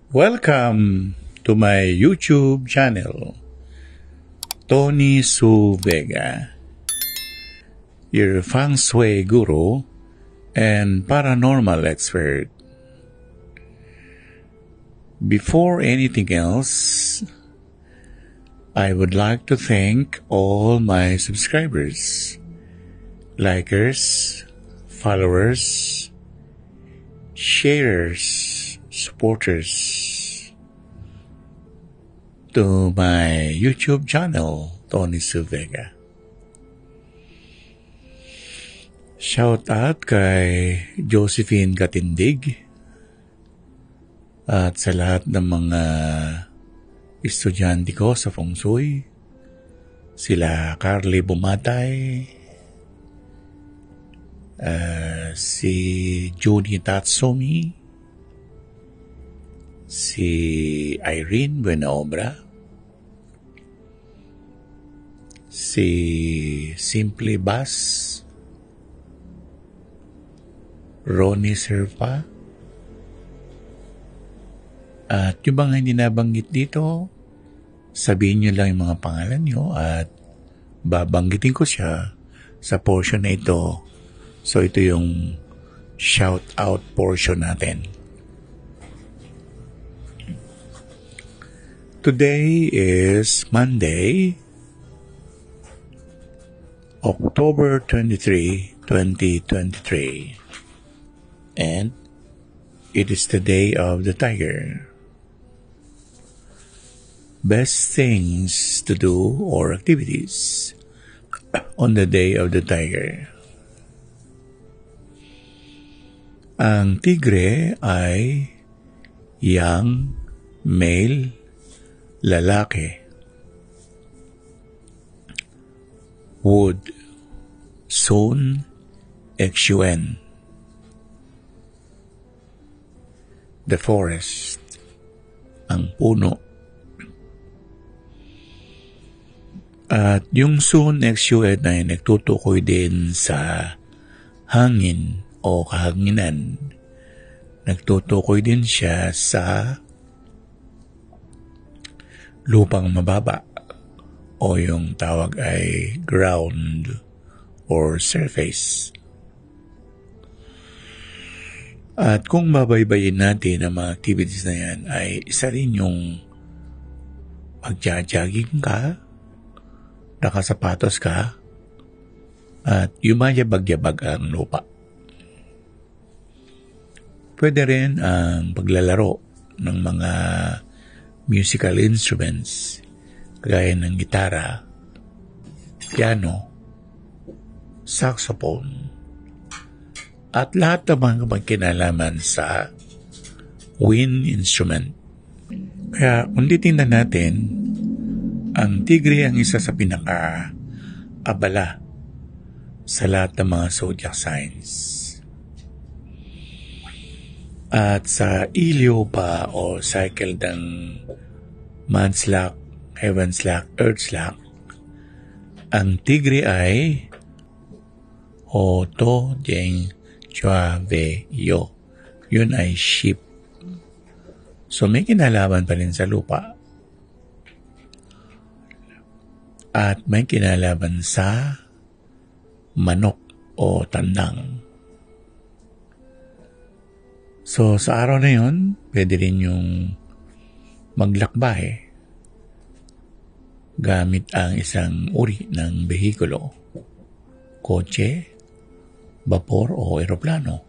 Welcome to my YouTube channel, Tony Su Vega, your feng shui guru and paranormal expert. Before anything else, I would like to thank all my subscribers, likers, followers, sharers, supporters to my YouTube channel, Tony Su Vega. Shout out kay Josephine Katindig at sa lahat ng mga estudyante ko sa Feng Shui, sila Carly Bumatay, si Judy Tatsumi, si Irene Buenaobra, si Simply Bass, Ronnie Serpa, at yung mga hindi nabanggit dito, sabihin nyo lang yung mga pangalan nyo at babanggitin ko siya sa portion na ito. So ito yung shout out portion natin. Today is Monday, October 23, 2023, and it is the Day of the Tiger. Best things to do or activities on the Day of the Tiger. Ang tigre ay young, male, lalaki. Wood, Sun, XUN. The forest, ang puno. At yung Sun, XUN ay nagtutukoy din sa hangin o kahanginan. Nagtutukoy din siya sa lupang mababa o yung tawag ay ground or surface. At kung babaybayin natin ang mga activities na yan, ay isa rin yung magja-jogging ka, nakasapatos ka, at yumayabag-yabag ang lupa. Pwede rin ang paglalaro ng mga musical instruments, kagaya ng gitara, piano, saxophone, at lahat ng mga magkinalaman sa wind instrument. Kaya kung titingnan natin, ang tigre ang isa sa pinaka-abala sa lahat ng mga zodiac signs. At sa ilyo pa o cycle ng Manslack, Heavenslack, Earthslack, ang tigre ay Oto Jeng Chua Ve Yo. Yun ay sheep. So may kinalaman pa rin sa lupa. At may kinalaman sa manok o tandang. So, sa araw na yun, pwede rin yung maglakbay gamit ang isang uri ng behikulo, kotse, bapor o eroplano.